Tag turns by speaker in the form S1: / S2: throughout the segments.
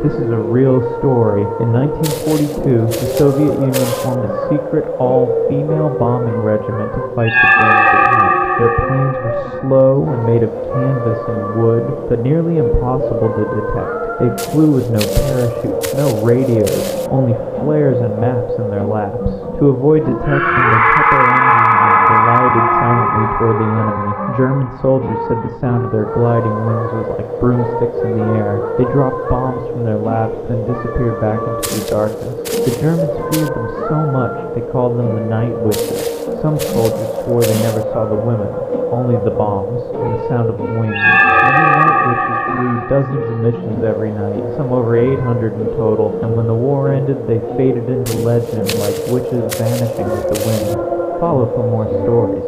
S1: This is a real story. In 1942, the Soviet Union formed a secret all-female bombing regiment to fight the Germans at night. Their planes were slow and made of canvas and wood, but nearly impossible to detect. They flew with no parachutes, no radios, only flares and maps in their laps. To avoid detection, they cut their engines and glided silently toward the enemy. German soldiers said the sound of their gliding wings was like broomsticks in the air. They dropped bombs from their laps, then disappeared back into the darkness. The Germans feared them so much, they called them the night witches. Some soldiers swore they never saw the women, only the bombs and the sound of wings. Many night witches flew dozens of missions every night, some over 800 in total, and when the war ended, they faded into legend like witches vanishing with the wind. Follow for more stories.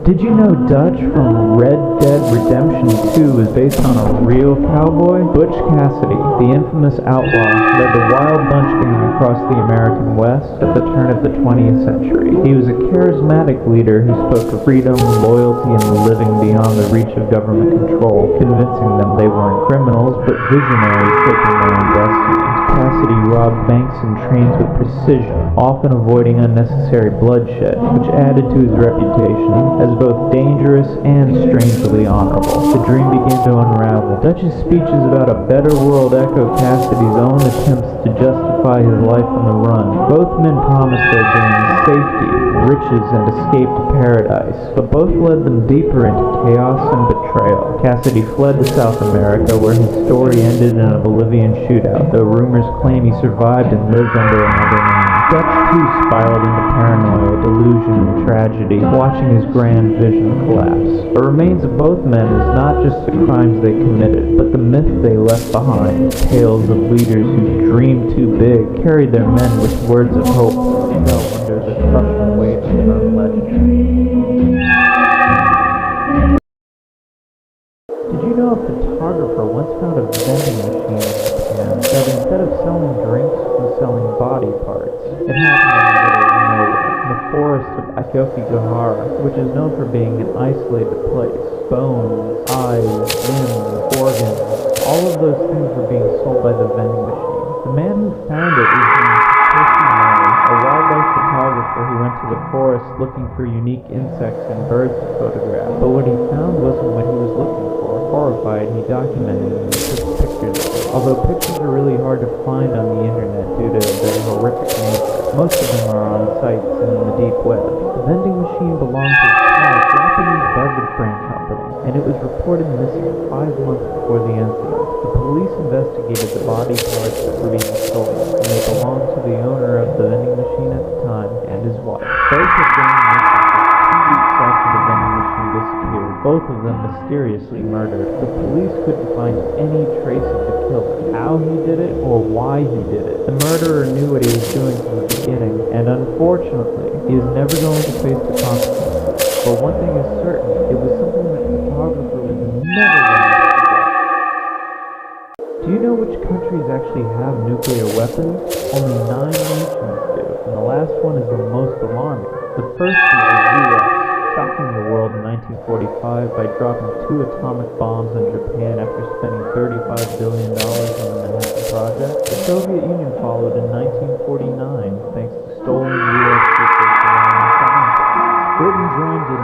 S1: Did you know Dutch from Red Dead Redemption 2 is based on a real cowboy? Butch Cassidy, the infamous outlaw, led the Wild Bunch gang across the American West at the turn of the 20th century. He was a charismatic leader who spoke of freedom, loyalty, and living beyond the reach of government control, convincing them they weren't criminals, but visionaries shaping their own destiny. Cassidy robbed banks and trains with precision, often avoiding unnecessary bloodshed, which added to his reputation as both dangerous and strangely honorable. The dream began to unravel. Dutch's speeches about a better world echo Cassidy's own attempts to justify his life on the run. Both men promised their gangs safety, riches, and escape to paradise, but both led them deeper into chaos and betrayal. Cassidy fled to South America, where his story ended in a Bolivian shootout, though rumors claim he survived and lived under another name. Dutch too spiraled into paranoia, delusion, and tragedy, watching his grand vision collapse. What remains of both men is not just the crimes they committed, but the myth they left behind. Tales of leaders who dreamed too big, carried their men with words of hope, and fell under the crushing weight of their own legend. Did you know a photographer once found a vending machine in Japan that instead of selling drinks was selling body parts? It happened in the middle of nowhere, in the forest of Aokigahara, which is known for being an isolated place. Bones, eyes, limbs, organs, all of those things were being sold by the vending machine. The man who found it was named Percy Murray, a wildlife photographer who went to the forest looking for unique insects and birds to photograph. But what he found wasn't what he was looking for. Horrified, he documented it and took pictures of it. Although pictures are really hard to find on the internet due to their horrific nature, most of them are on sites in the deep web. The vending machine belonged to a small Japanese beverage brand company, and it was reported missing 5 months before the incident. The police investigated the body parts that were being sold, and they belonged to the owner of the vending machine at the time and his wife. Both had gone missing for 2 weeks after the vending machine disappeared, both of them mysteriously murdered. The police couldn't find any trace of the killer, how he did it, or why he did it. The murderer knew what he was doing from the beginning, and unfortunately, he is never going to face the consequences. But one thing is certain, it was something that the photographer was never going to forget. Do you know which countries actually have nuclear weapons? Only 9 nations do, and the last one is the most alarming. The first is the U.S., shocking the world in 1945 by dropping 2 atomic bombs on Japan after spending $35 billion on the Manhattan Project. The Soviet Union followed in 1949 thanks to stolen U.S. secrets allowing scientists. Britain joined in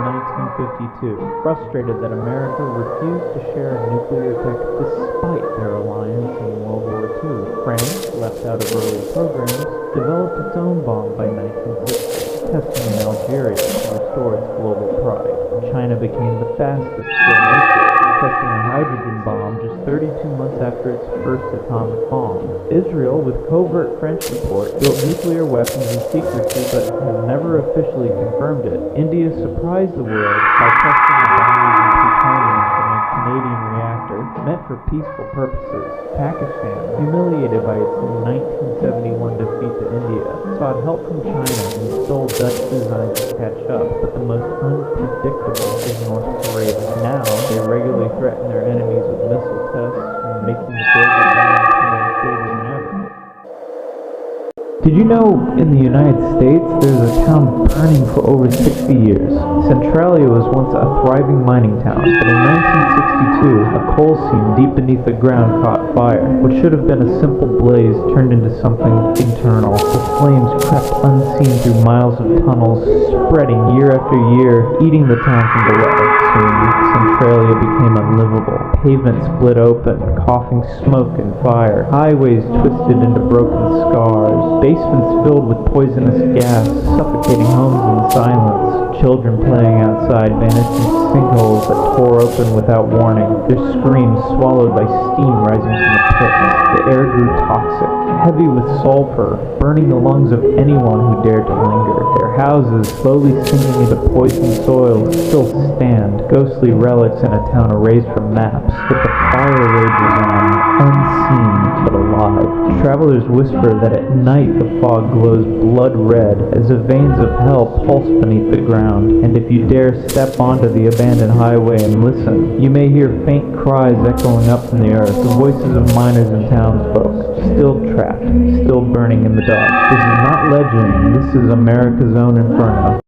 S1: 1952, frustrated that America refused to share nuclear tech despite their alliance in World War II. France, left out of early programs, developed its own bomb by 1960, testing in Algeria to restore its global pride. China became the fastest to go nuclear, testing a hydrogen bomb just 32 months after its first atomic bomb. Israel, with covert French support, built nuclear weapons in secrecy but has never officially confirmed it. India surprised the world by testing the batteries and plutonium from a Canadian reactor meant for peaceful purposes. Pakistan, humiliated by its 1971 defeat to India, sought help from China and stole Dutch designs to catch up, but the most unpredictable is North Korea. Now, they regularly threaten their enemies with missile tests, making the global balance more unstable than ever. Did Did you know in the United States there's a town burning for over 60 years? Centralia was once a thriving mining town, but in 1962 a coal seam deep beneath the ground caught fire. What should have been a simple blaze turned into something internal. The flames crept unseen through miles of tunnels, spreading year after year, eating the town from below. Soon, Centralia became unlivable. Pavements split open, coughing smoke and fire. Highways twisted into broken scars. Basements filled with poisonous gas, suffocating homes in silence. Children playing outside vanished in sinkholes that tore open without warning, their screams swallowed by steam rising from the pits. The air grew toxic, heavy with sulfur, burning the lungs of anyone who dared to linger. Their houses, slowly sinking into poisoned soil, still stand, ghostly relics in a town erased from maps. But the fire rages on, unseen but alive. Travelers whisper that at night the fog glows blood red, as if veins of hell pulse beneath the ground. And if you dare step onto the abandoned highway and listen, you may hear faint cries echoing up from the earth, the voices of miners and townsfolk, still trapped, still burning in the dark. This is not legend, this is America's own inferno.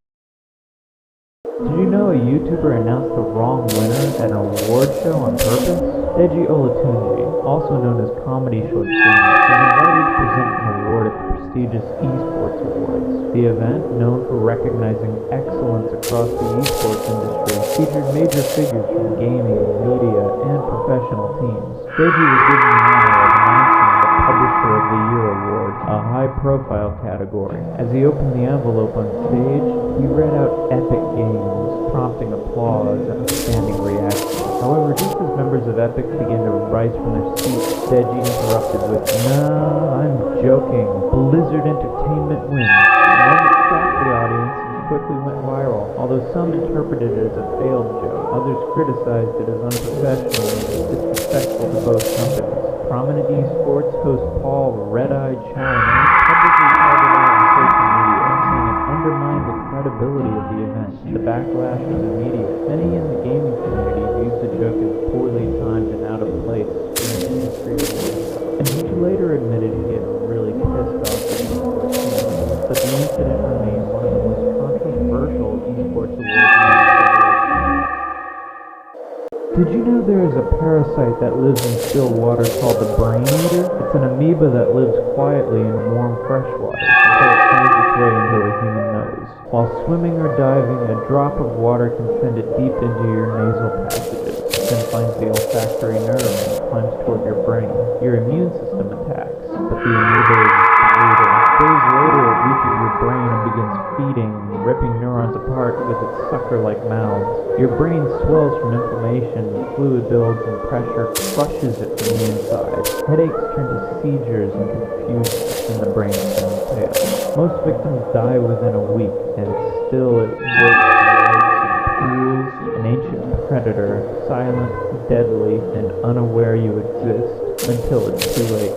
S1: Did you know a YouTuber announced the wrong winner at an award show on purpose? Deji Olatunji, also known as Comedy Short Streamer, was invited to present an award at the prestigious Esports Awards. The event, known for recognizing excellence across the esports industry, featured major figures from gaming, media, and professional teams. Deji was given the honor of announcing the Publisher of the Year award, a high-profile category. As he opened the envelope on stage, he read out Epic Games, prompting applause and standing reactions. However, just as members of Epic began to rise from their seats, Deji interrupted with, "No, I'm joking. Blizzard Entertainment wins." The moment shocked the audience and quickly went viral. Although some interpreted it as a failed joke, others criticized it as unprofessional and disrespectful to both companies. Prominent esports host Paul Red-Eye Challenge publicly called it out on social media, saying it undermined the credibility of the event. The backlash was immediate. Many in the gaming community viewed the joke as poorly timed and out of place in an industry award. And he later admitted he had really pissed off the esports community, but the incident remained one of the most controversial esports awards. Did you know there is a parasite that lives in still water called the brain eater? It's an amoeba that lives quietly in warm fresh water until it finds its way into a human nose. While swimming or diving, a drop of water can send it deep into your nasal passages, then finds the olfactory nerve and climbs toward your brain. Your immune system attacks, but the amoeba is brutal. Days later, it reaches your brain and begins feeding, ripping neurons apart with its sucker-like mouths. Your brain swells from inflammation, fluid builds, and pressure crushes it from the inside. Headaches turn to seizures and confusion, and the brain turns pale. Most victims die within a week, and still it works in pools, an ancient predator, silent, deadly, and unaware you exist until it's too late.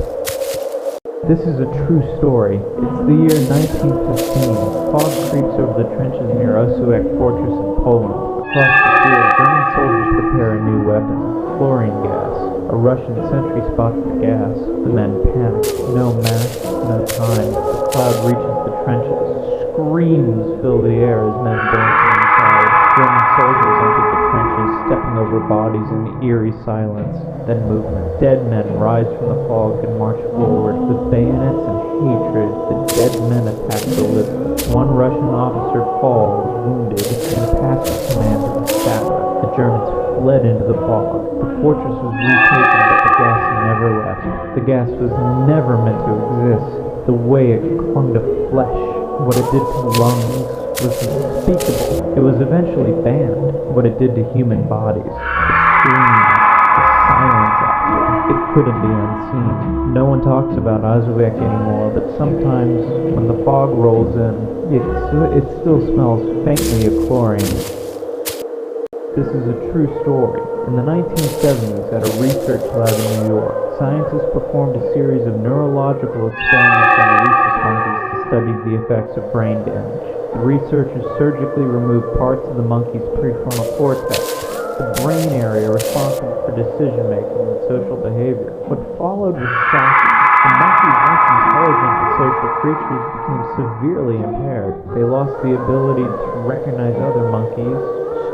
S1: This is a true story. It's the year 1915. Fog creeps over the trenches near Oswiec Fortress in Poland. Across the field, German soldiers prepare a new weapon, chlorine gas. A Russian sentry spots the gas. The men panic. No masks, no time. The cloud reaches the trenches. Screams fill the air as men burn from inside. German soldiers enter the trenches, stepping over bodies in eerie silence. Then movement. Dead men rise from the fog and march forward. With bayonets and hatred, the dead men attack the living. One Russian officer falls, wounded, and passes command to the sapper. The Germans fled into the fog. The fortress was retaken, but the gas never left. The gas was never meant to exist. The way it clung to flesh, what it did to lungs, was unspeakable. It was eventually banned. What it did to human bodies, the screams, the silence after, it couldn't be unseen. No one talks about Oswiec anymore, but sometimes when the fog rolls in, it still smells faintly of chlorine. This is a true story. In the 1970s, at a research lab in New York, scientists performed a series of neurological experiments on rhesus monkeys to study the effects of brain damage. The researchers surgically removed parts of the monkey's prefrontal cortex, the brain area responsible for decision-making and social behavior. What followed was shocking. The monkeys, once intelligent and social creatures, became severely impaired. They lost the ability to recognize other monkeys,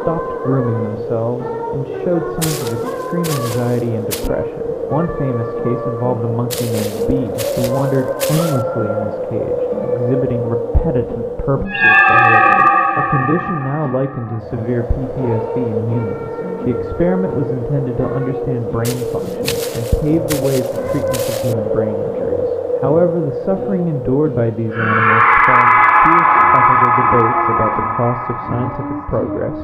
S1: stopped grooming themselves, and showed signs of extreme anxiety and depression. One famous case involved a monkey named B, who wandered aimlessly in his cage, exhibiting repetitive, purposeless behavior, a condition now likened to severe PTSD in humans. The experiment was intended to understand brain function and pave the way for treatment of human brain injuries. However, the suffering endured by these animals sparked fierce ethical debates about the cost of scientific progress.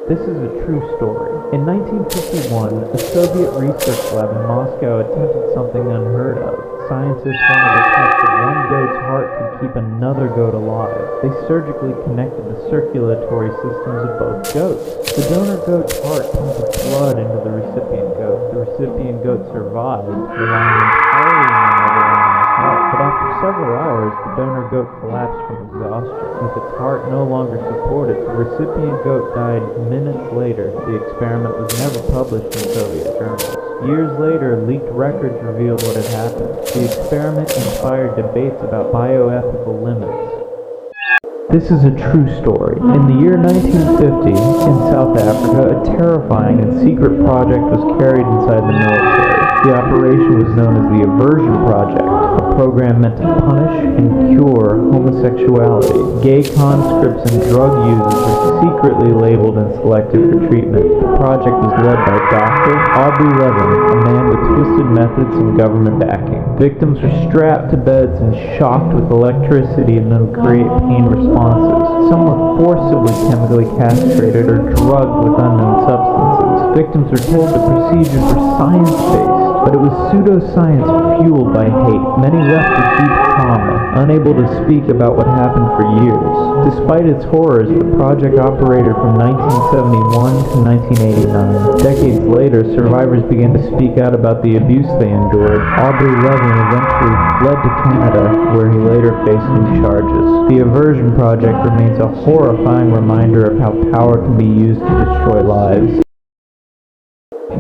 S1: This is a true story. In 1951, a Soviet research lab in Moscow attempted something unheard of. Scientists wanted to test if one goat's heart could keep another goat alive. They surgically connected the circulatory systems of both goats. The donor goat's heart pumped blood into the recipient goat. The recipient goat survived, relying entirely on another animal's heart. But after several hours, the donor goat collapsed from exhaustion. With its heart no longer supported, the recipient goat died minutes later. The experiment was never published in Soviet journals. Years later, leaked records revealed what had happened. The experiment inspired debates about bioethical limits. This is a true story. In the year 1950, in South Africa, a terrifying and secret project was carried inside the military. The operation was known as the Aversion Project, a program meant to punish and cure homosexuality. Gay conscripts and drug users were secretly labeled and selected for treatment. The project was led by Dr. Aubrey Levin, a man with twisted methods and government backing. Victims were strapped to beds and shocked with electricity and then create pain responses. Some were forcibly chemically castrated or drugged with unknown substances. Victims were told the procedures were science-based, but it was pseudoscience fueled by hate. Many left with deep trauma, unable to speak about what happened for years. Despite its horrors, the project operated from 1971 to 1989. Decades later, survivors began to speak out about the abuse they endured. Aubrey Levin eventually fled to Canada, where he later faced new charges. The Aversion Project remains a horrifying reminder of how power can be used to destroy lives.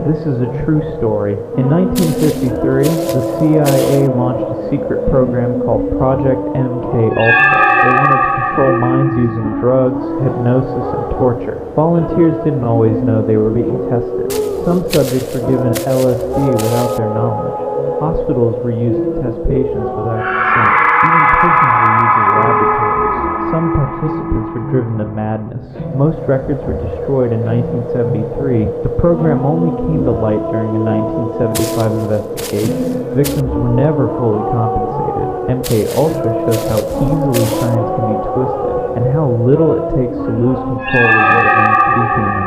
S1: This is a true story. In 1953, the CIA launched a secret program called Project MK Ultra. They wanted to control minds using drugs, hypnosis, and torture. Volunteers didn't always know they were being tested. Some subjects were given LSD without their knowledge. Hospitals were used to test patients without consent. Even prisons were used as laboratories. Some participants were driven to madness. Most records were destroyed in 1973. The program only came to light during a 1975 investigation. Victims were never fully compensated. MK Ultra shows how easily science can be twisted, and how little it takes to lose control of what it means to be human.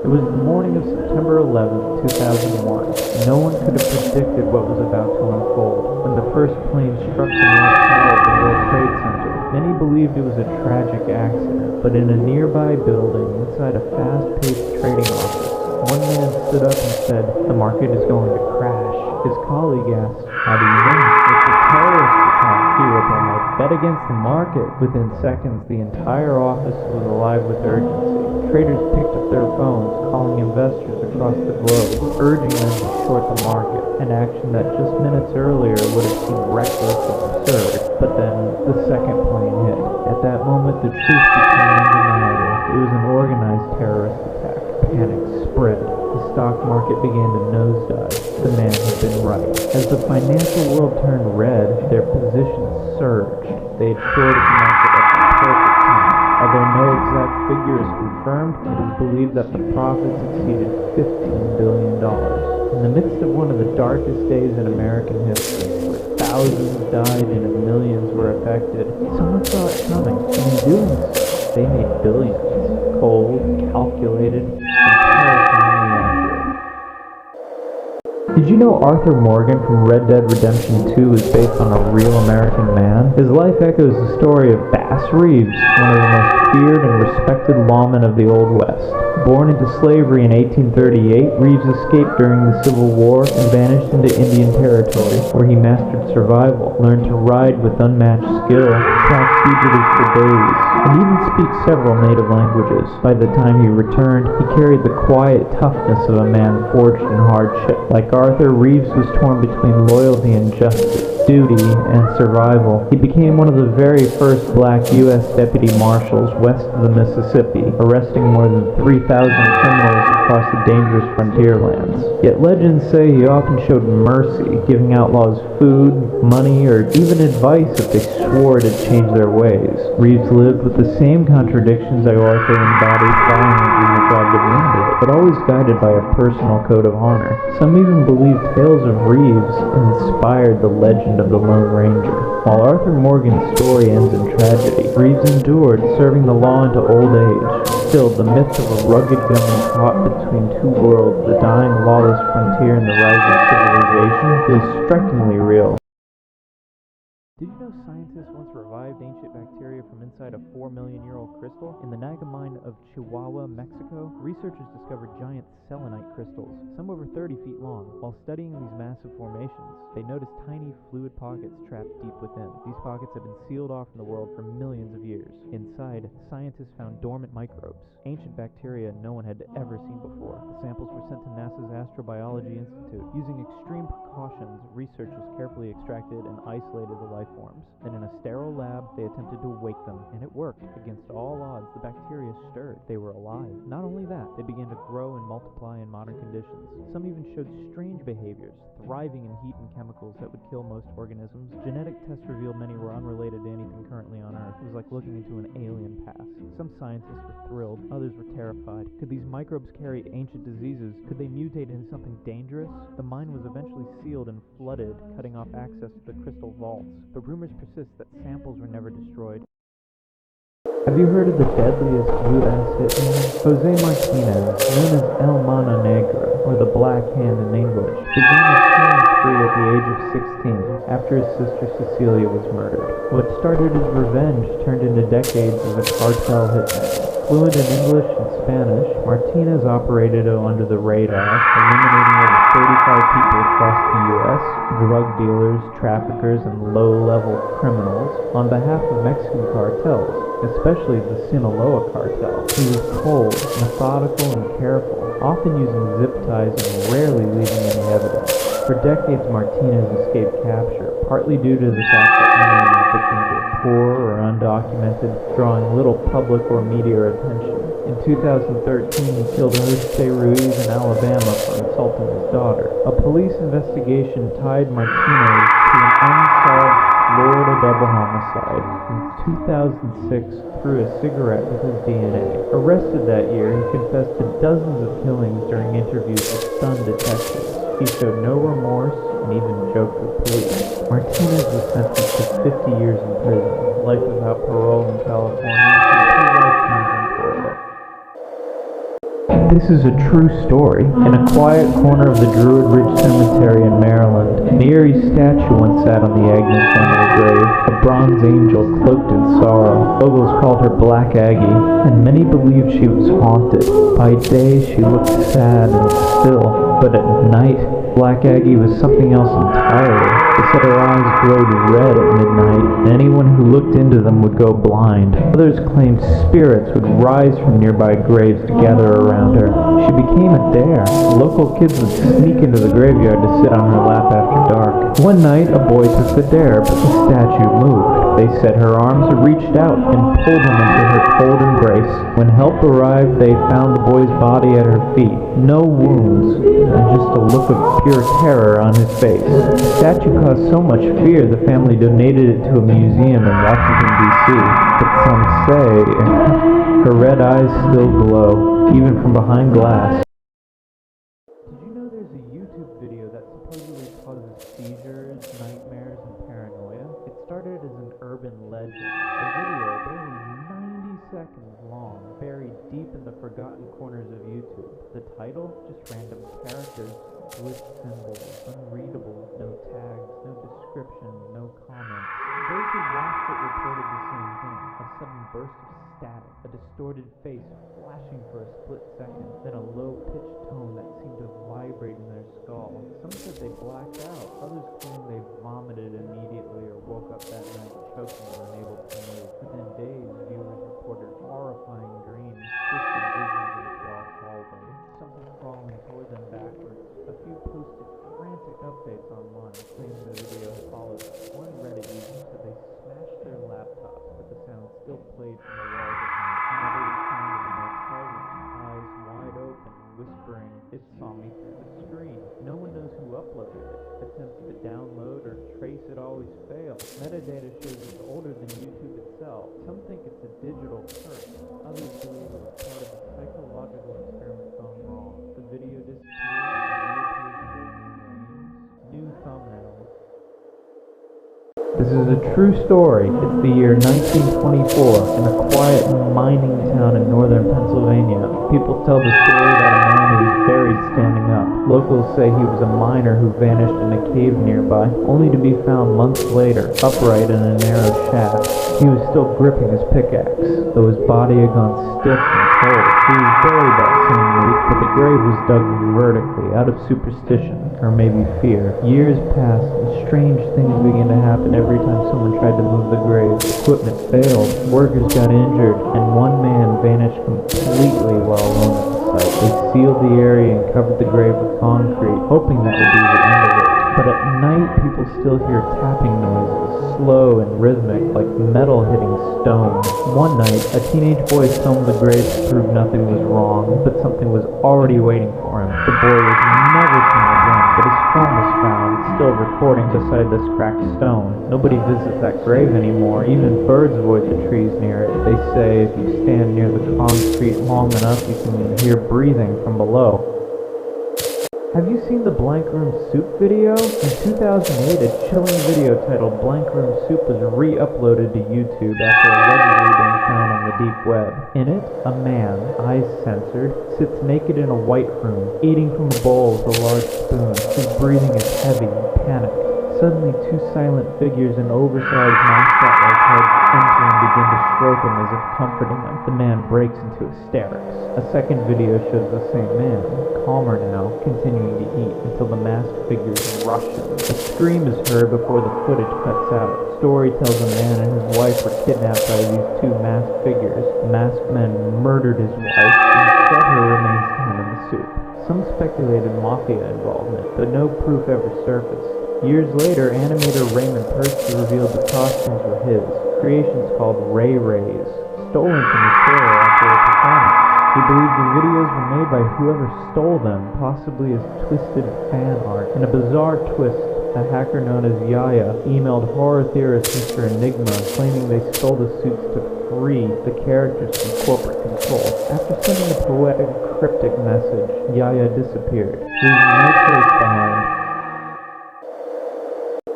S1: It was the morning of September 11, 2001. No one could have predicted what was about to unfold when the first plane struck the North Tower of the World Trade Center. Many believed it was a tragic accident, but in a nearby building inside a fast-paced trading office, one man stood up and said, "The market is going to crash." His colleague asked, "How do you know?" "It's a terrorist attack," he replied. "Bet against the market." Within seconds, the entire office was alive with urgency. Traders picked up their phones, calling investors across the globe, urging them to short the market, an action that just minutes earlier would have seemed reckless and absurd. But then, the second plane hit. At that moment, the truth became undeniable. It was an organized terrorist attack. Panic spread. The stock market began to nosedive. The man had been right. As the financial world turned red, their positions surged. They had shorted the market at the perfect time. Although no exact figure is confirmed, it is believed that the profits exceeded $15 billion. In the midst of one of the darkest days in American history, where thousands died and millions were affected, someone saw it coming, and in doing so, they made billions. Cold, calculated, and terrifyingly accurate. Did you know Arthur Morgan from Red Dead Redemption 2 is based on a real American man? His life echoes the story of Bass Reeves, one of the most feared and respected lawmen of the Old West. Born into slavery in 1838, Reeves escaped during the Civil War and vanished into Indian Territory, where he mastered survival, learned to ride with unmatched skill, tracked fugitives for days, and even speaks several native languages. By the time he returned, he carried the quiet toughness of a man forged in hardship. Like Arthur, Reeves was torn between loyalty and justice, duty and survival. He became one of the very first black U.S. deputy marshals west of the Mississippi, arresting more than 3,000 criminals across the dangerous frontier lands. Yet legends say he often showed mercy, giving outlaws food, money, or even advice if they swore to change their ways. Reeves lived with the same contradictions that Arthur embodied violently in the job demanded, but always guided by a personal code of honor. Some even believe tales of Reeves inspired the legend of the Lone Ranger. While Arthur Morgan's story ends in tragedy, Reeves endured, serving the law into old age. Still, the myth of a rugged gunman caught between two worlds, the dying lawless frontier and the rising civilization, feels strikingly real. Did you know scientists once revived ancient bacteria from inside a 4-million-year-old crystal? In the Naga mine of Chihuahua, Mexico, researchers discovered giant selenite crystals, some over 30 feet long. While studying these massive formations, they noticed tiny fluid pockets trapped deep within. These pockets had been sealed off from the world for millions of years. Inside, scientists found dormant microbes, ancient bacteria no one had ever seen before. The samples were sent to NASA's Astrobiology Institute. Using extreme precautions, researchers carefully extracted and isolated the life forms. Then in a sterile lab, they attempted to wake them, and it worked. Against all odds, the bacteria stirred. They were alive. Not only that, they began to grow and multiply in modern conditions. Some even showed strange behaviors, thriving in heat and chemicals that would kill most organisms. Genetic tests revealed many were unrelated to anything currently on Earth. It was like looking into an alien past. Some scientists were thrilled, others were terrified. Could these microbes carry ancient diseases? Could they mutate into something dangerous? The mine was eventually sealed and flooded, cutting off access to the crystal vaults. But rumors persist that samples were never destroyed. Have you heard of the deadliest U.S. hitman? Jose Martinez, known as El Mano Negra, or the Black Hand in English, began his killing spree at the age of 16 after his sister Cecilia was murdered. What started as revenge turned into decades as a cartel hitman. Fluent in English and Spanish, Martinez operated under the radar, eliminating over 35 people across the U.S., drug dealers, traffickers, and low-level criminals, on behalf of Mexican cartels, especially the Sinaloa cartel. He was cold, methodical, and careful, often using zip ties and rarely leaving any evidence. For decades, Martinez escaped capture, partly due to the fact that many of his victims were poor or undocumented, drawing little public or media attention. In 2013, he killed Jose Ruiz in Alabama for insulting his daughter. A police investigation tied Martinez to an unsolved Florida double homicide. In 2006, threw a cigarette with his DNA. Arrested that year, he confessed to dozens of killings during interviews with stunned detectives. He showed no remorse and even joked with police. Martinez was sentenced to 50 years in prison, life without parole in California, and 2 lifetimes in Florida. This is a true story. In a quiet corner of the Druid Ridge Cemetery in Maryland, an eerie statue once sat on the Agnew family grave, a bronze angel cloaked in sorrow. Locals called her Black Aggie, and many believed she was haunted. By day, she looked sad and still, but at night, Black Aggie was something else entirely. They said her eyes glowed red at midnight, and anyone who looked into them would go blind. Others claimed spirits would rise from nearby graves to gather around her. She became a dare. Local kids would sneak into the graveyard to sit on her lap after dark. One night, a boy took the dare, but the statue moved. They said her arms reached out and pulled him into her cold embrace. When help arrived, they found the boy's body at her feet. No wounds, and just a look of pure terror on his face. The statue caused so much fear, the family donated it to a museum in Washington, D.C. But some say her red eyes still glow, even from behind glass. Did you know there's a YouTube video that supposedly causes seizures, nightmares, and paranoia? It started as an urban legend, a video barely 90 seconds long, buried deep in the forgotten corners of YouTube. The title? Just random characters, glitch symbols, unreadable, no tags, no description, no comment. Those who watched it reported the same thing, a sudden burst of static, a distorted face flashing for a split second, then a low-pitched tone that seemed to vibrate in their skull. Some said they blacked out, others claimed they vomited immediately or woke up that night choking or unable to move. Within days, viewers reported horrifying dreams, twisted visions of a dark hallway, something crawling toward them backwards. A few posted updates online claiming the video had followed them. One Reddit user said they smashed their laptops, but the sound still played from the walls at night. Another was found in a motel room, eyes wide open, whispering, "It saw me through the screen." No one knows who uploaded it. Attempts to download or trace it always fail. Metadata shows it's older than YouTube itself. Some think it's a digital curse. Others believe it was part of a psychological experiment gone wrong. The video disappeared and reappeared under new names, new thumbnails. This is a true story. It's the year 1924 in a quiet mining town in northern Pennsylvania. People tell the story about a man who was buried standing up. Locals say he was a miner who vanished in a cave nearby, only to be found months later, upright in a narrow shaft. He was still gripping his pickaxe, though his body had gone stiff and cold. He was buried that same week, but the grave was dug vertically, out of superstition, or maybe fear. Years passed, and strange things began to happen every time someone tried to move the grave. Equipment failed, workers got injured, and one man vanished completely while alone at the site. They sealed the area and covered the grave with concrete, hoping that would be the end of it. But at night, people still hear tapping noises, slow and rhythmic, like metal hitting stone. One night, a teenage boy filmed the grave to prove nothing was wrong, but something was already waiting for him. The boy was never seen again, but his phone was found, still recording beside this cracked stone. Nobody visits that grave anymore. Even birds avoid the trees near it. They say if you stand near the concrete long enough, you can hear breathing from below. Have you seen the Blank Room Soup video? In 2008, a chilling video titled Blank Room Soup was re-uploaded to YouTube after allegedly being found on the deep web. In it, a man, eyes censored, sits naked in a white room, eating from a bowl with a large spoon. His breathing is heavy and panicked. Suddenly, two silent figures in oversized mascot-like heads enter and begin to stroke him as if comforting him. The man breaks into hysterics. A second video shows the same man, calmer now, continuing to eat until the masked figures rush him. A scream is heard before the footage cuts out. Story tells a man and his wife were kidnapped by these two masked figures. The masked men murdered his wife and set her remains down in the soup. Some speculated mafia involvement, but no proof ever surfaced. Years later, animator Raymond Percy revealed the costumes were his, creations called Ray Rays, stolen from his trailer after a performance. He believed the videos were made by whoever stole them, possibly as twisted fan art. In a bizarre twist, a hacker known as Yaya emailed horror theorist Mr. Enigma claiming they stole the suits to free the characters from corporate control. After sending a poetic, cryptic message, Yaya disappeared, leaving no trace behind.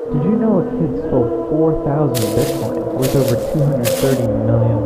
S1: Did you know a kid stole 4,000 Bitcoin, worth over $230 million?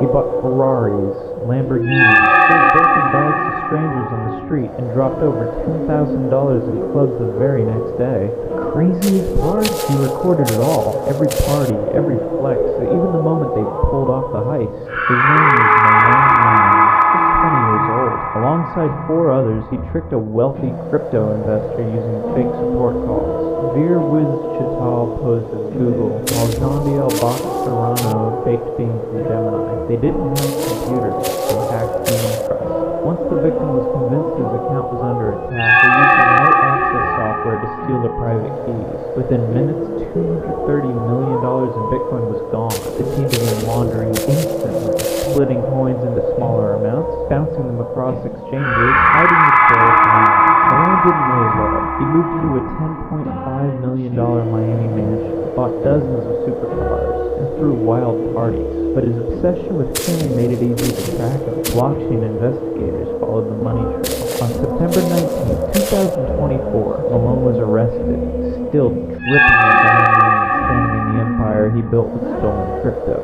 S1: He bought Ferraris, Lamborghinis, sold broken bags to strangers on the street, and dropped over $10,000 in clubs the very next day. The craziest part? He recorded it all. Every party, every flex, even the moment they pulled off the heist. His name is Malone Ryan. Just 20 years old. Alongside 4 others, he tricked a wealthy crypto investor using fake support calls. Veer Wiz-Chital posed as Google, while John D. L. Serrano faked being from Gemini. They didn't have computers, they hacked human trust. Once the victim was convinced his account was under attack, they used remote access software to steal the private keys. Within minutes, $230 million in Bitcoin was gone. The team began laundering instantly, splitting coins into smaller amounts, bouncing them across exchanges, hiding the trail from anyone. Malone didn't wait long. He moved into a $10.5 million Miami mansion, bought dozens of supercars, and threw wild parties. But his obsession with fame made it easy to track him. Blockchain investigators followed the money trail. On September 19, 2024, Malone was arrested, still dripping with diamonds, standing in the empire he built with stolen crypto.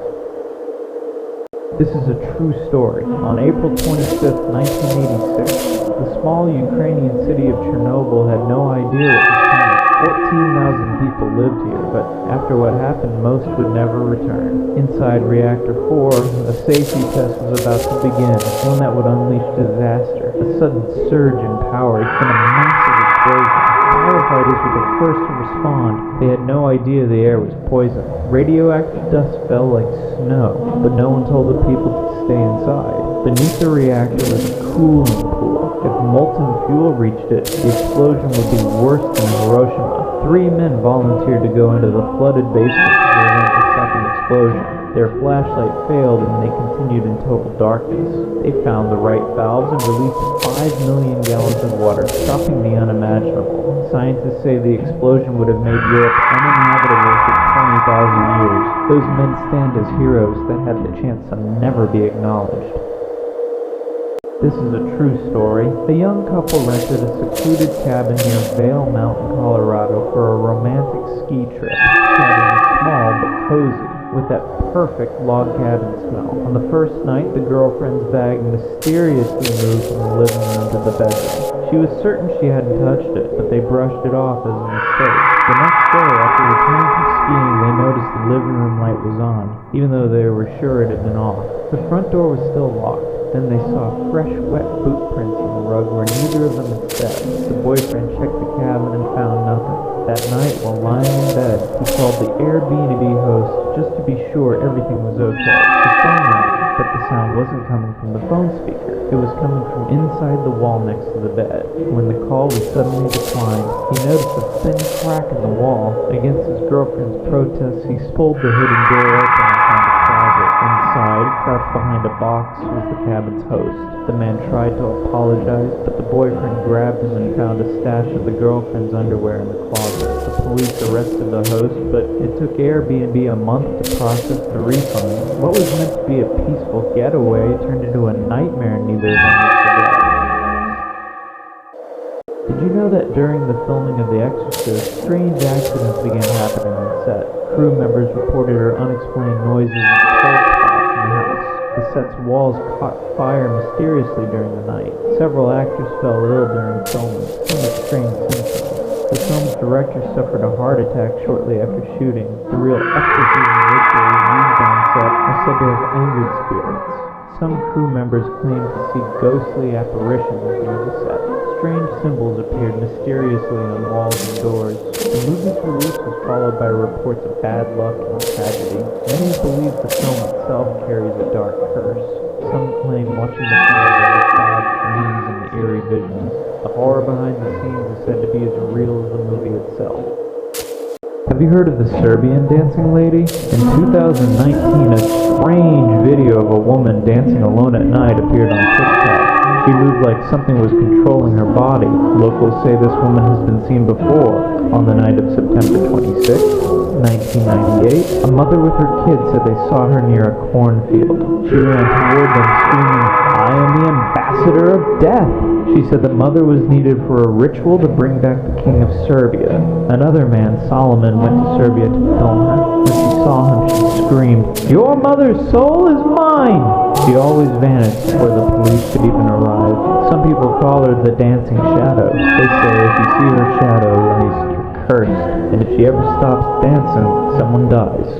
S1: This is a true story. On April 25, 1986, the small Ukrainian city of Chernobyl had no idea what was coming. 14,000 people lived here, but after what happened, most would never return. Inside Reactor 4, a safety test was about to begin, one that would unleash disaster. A sudden surge in power, then a massive explosion. Firefighters were the first to respond. They had no idea the air was poisoned. Radioactive dust fell like snow, but no one told the people to stay inside. Beneath the reactor was a cooling pool. If molten fuel reached it, the explosion would be worse than Hiroshima. 3 men volunteered to go into the flooded basement to prevent a second explosion. Their flashlight failed and they continued in total darkness. They found the right valves and released 5 million gallons of water, stopping the unimaginable. Scientists say the explosion would have made Europe uninhabitable for 20,000 years. Those men stand as heroes that had the chance to never be acknowledged. This is a true story. A young couple rented a secluded cabin near Vail Mountain, Colorado for a romantic ski trip. The cabin was small but cozy, with that perfect log cabin smell. On the first night, the girlfriend's bag mysteriously moved from the living room to the bedroom. She was certain she hadn't touched it, but they brushed it off as a mistake. The next day, after returning from skiing, they noticed the living room light was on, even though they were sure it had been off. The front door was still locked. Then they saw fresh, wet boot prints on the rug where neither of them had stepped. The boyfriend checked the cabin and found nothing. That night, while lying in bed, he called the Airbnb host just to be sure everything was okay. The phone rang, but the sound wasn't coming from the phone speaker. It was coming from inside the wall next to the bed. When the call was suddenly declined, he noticed a thin crack in the wall. Against his girlfriend's protests, he pulled the hidden door open and found a closet. Inside, crouched behind a box, was the cabin's host. The man tried to apologize, but the boyfriend grabbed him and found a stash of the girlfriend's underwear in the closet. The police arrested the host, but it took Airbnb a month to process the refund. What was meant to be a peaceful getaway turned into a nightmare neither of them would forget. Did you know that during the filming of The Exorcist, strange accidents began happening on set? Crew members reported unexplained noises and cold spots in the house. The set's walls caught fire mysteriously during the night. Several actors fell ill during filming, some with strange symptoms. The film's director suffered a heart attack shortly after shooting. The real exorcism rituals used on set are said to have angered spirits. Some crew members claimed to see ghostly apparitions near the set. Strange symbols appeared mysteriously on walls and doors. The movie's release was followed by reports of bad luck and tragedy. Many believe the film itself carries a dark curse. Some claim watching the film brings bad dreams and eerie visions. The horror behind the scenes is said to be as real as the movie itself. Have you heard of the Serbian dancing lady? In 2019, a strange video of a woman dancing alone at night appeared on TikTok. She moved like something was controlling her body. Locals say this woman has been seen before. On the night of September 26, 1998, a mother with her kids said they saw her near a cornfield. She ran toward them screaming, "I am the ambassador of death!" She said the mother was needed for a ritual to bring back the king of Serbia. Another man, Solomon, went to Serbia to film her. When she saw him, she screamed, "Your mother's soul is mine!" She always vanished before the police could even arrive. Some people call her the dancing shadow. They say if you see her shadow, at least you're cursed, and if she ever stops dancing, someone dies.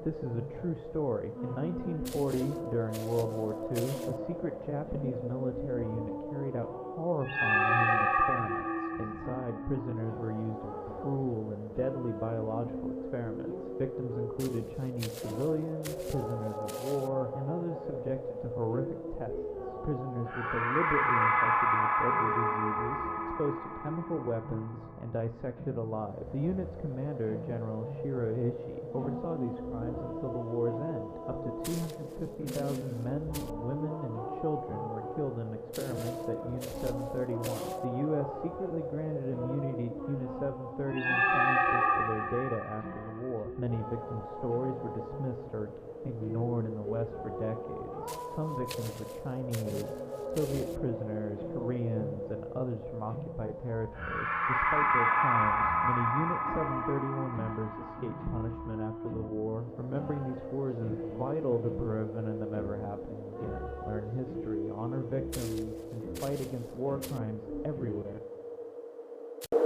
S1: This is a true story. In 1940, during World War II, a secret Japanese military unit carried out horrifying human experiments. Inside, prisoners were used in cruel and deadly biological experiments. Victims included Chinese civilians, prisoners of war, and others subjected to horrific tests. Prisoners were deliberately infected with deadly diseases, exposed to chemical weapons, and dissected alive. The unit's commander, General Shiro Ishii, oversaw these crimes until the war's end. Up to 250,000 men, women, and children were killed in experiments at Unit 731. The U.S. secretly granted immunity to Unit 731 scientists for their data after the war. Many victims' stories were dismissed or ignored in the West for decades. Some victims were Chinese, Soviet prisoners, Koreans, and others from occupied territories. Despite their crimes, many Unit 731 members escaped punishment after the war. Remembering these wars is vital to preventing them ever happening again. Learn history, honor victims, and fight against war crimes everywhere.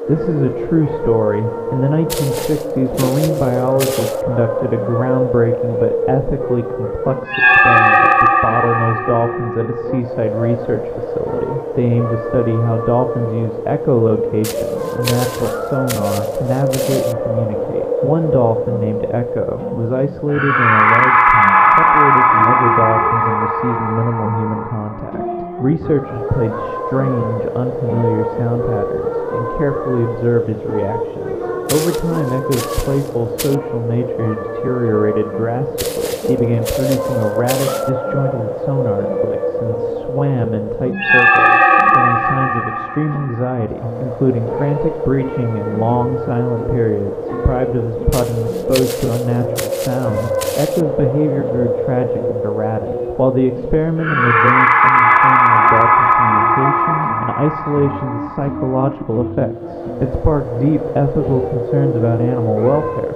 S1: This is a true story. In the 1960s, marine biologists conducted a groundbreaking but ethically complex experiment with bottlenose dolphins at a seaside research facility. They aimed to study how dolphins use echolocation, a natural sonar, to navigate and communicate. One dolphin, named Echo, was isolated in a large tank separated from other dolphins and received minimal human contact. Researchers played strange, unfamiliar sound patterns and carefully observed his reactions. Over time, Echo's playful social nature deteriorated drastically. He began producing erratic, disjointed sonar clicks and swam in tight circles, showing signs of extreme anxiety, including frantic breaching and long, silent periods. Deprived of his putt and exposed to unnatural sounds, Echo's behavior grew tragic and erratic. While the experiment in advanced understanding of dolphin communication and isolation's psychological effects, it sparked deep ethical concerns about animal welfare.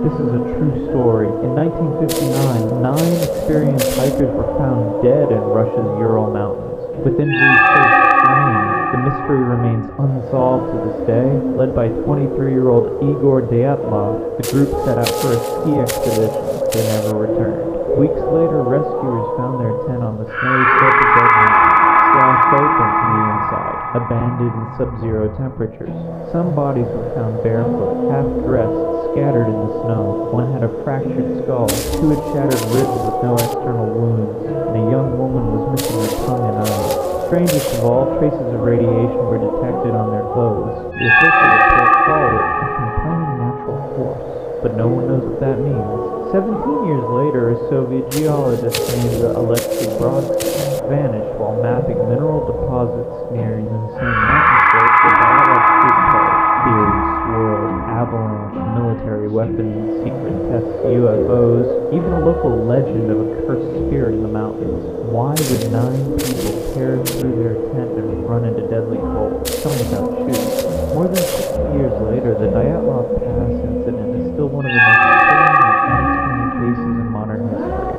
S1: This is a true story. In 1959, 9 experienced hikers were found dead in Russia's Ural Mountains, with injuries so strange the mystery remains unsolved to this day. Led by 23-year-old Igor Dyatlov, the group set out for a ski expedition. They never returned. Weeks later, rescuers found their tent on the snowy slope of Red Mountain, slashed open from the inside, abandoned in sub-zero temperatures. Some bodies were found barefoot, half-dressed, scattered in the snow. One had a fractured skull, 2 had shattered ribs with no external wounds, and a young woman was missing her tongue and eye. Strangest of all, traces of radiation were detected on their clothes. The official report called it a complaining natural force, but no one knows what that means. 17 years later, a Soviet geologist named Alexei Brodsky vanished while mapping mineral deposits near the same mountain slope that Dyatlov Group perished. Theories swirled: avalanche, military weapons, secret tests, UFOs, even a local legend of a cursed spirit in the mountains. Why would 9 people tear through their tent and run into deadly cold, some without shoes? More than 60 years later, the Dyatlov Pass incident is still one of the most chilling and unexplained cases in modern history.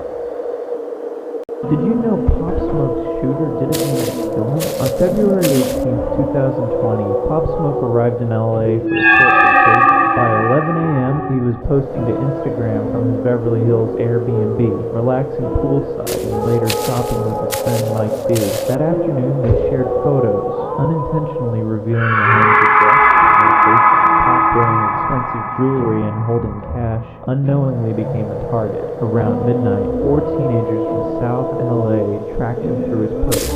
S1: Did you know Pop Smoke's shooter didn't even kill him? On February 18, 2020, Pop Smoke arrived in LA for a short vacation. By 11 a.m., he was posting to Instagram from his Beverly Hills Airbnb, relaxing poolside and later shopping with his friend Mike B. That afternoon, they shared photos, unintentionally revealing the home's address and location. Pop, wearing expensive jewelry and holding cash, unknowingly became a target. Around midnight, 4 teenagers from South LA tracked him through his post.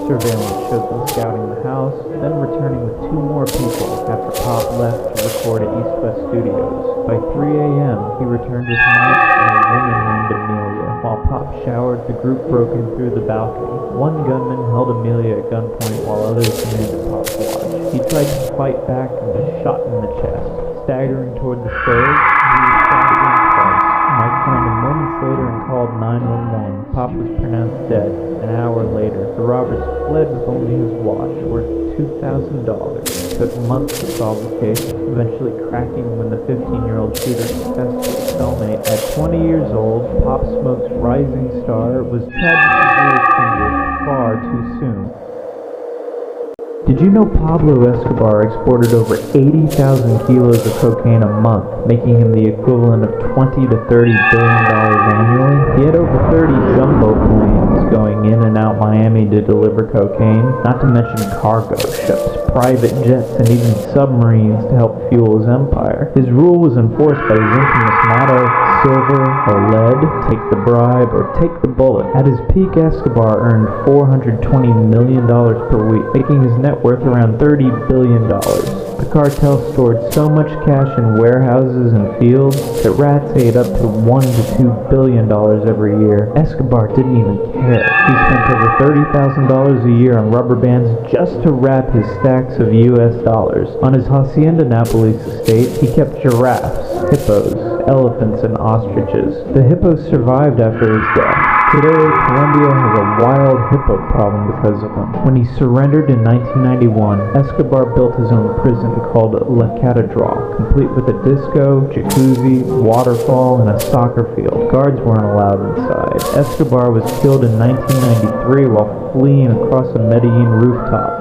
S1: Surveillance showed them scouting the house, then returning with 2 more people after Pop left to record at East West Studios. By 3 a.m., he returned with Mike and a woman named Amelia. While Pop showered, the group broke in through the balcony. One gunman held Amelia at gunpoint while others demanded Pop's watch. He tried to fight back and was shot in the chest. Staggering toward the stairs, he was shot again twice. Mike found him moments later and called 911. Pop was pronounced dead. An hour later, the robbers fled with only his watch, worth $2,000. It took months to solve the case, eventually cracking when the 15-year-old shooter confessed to his cellmate. At 20 years old, Pop Smoke's rising star was tragically extinguished far too soon. Did you know Pablo Escobar exported over 80,000 kilos of cocaine a month, making him the equivalent of $20 to $30 billion annually? He had over 30 jumbo planes going in and out Miami to deliver cocaine, not to mention cargo ships, private jets, and even submarines to help fuel his empire. His rule was enforced by his infamous motto, silver or lead, take the bribe or take the bullet. At his peak, Escobar earned $420 million per week, making his net worth around $30 billion. The cartel stored so much cash in warehouses and fields that rats ate up to $1 to $2 billion every year. Escobar didn't even care. He spent over $30,000 a year on rubber bands just to wrap his stacks of US dollars. On his Hacienda Nápoles estate, he kept giraffes, hippos, elephants, and ostriches. The hippos survived after his death. Today, Colombia has a wild hippo problem because of him. When he surrendered in 1991, Escobar built his own prison called La Catedral, complete with a disco, jacuzzi, waterfall, and a soccer field. Guards weren't allowed inside. Escobar was killed in 1993 while fleeing across a Medellin rooftop.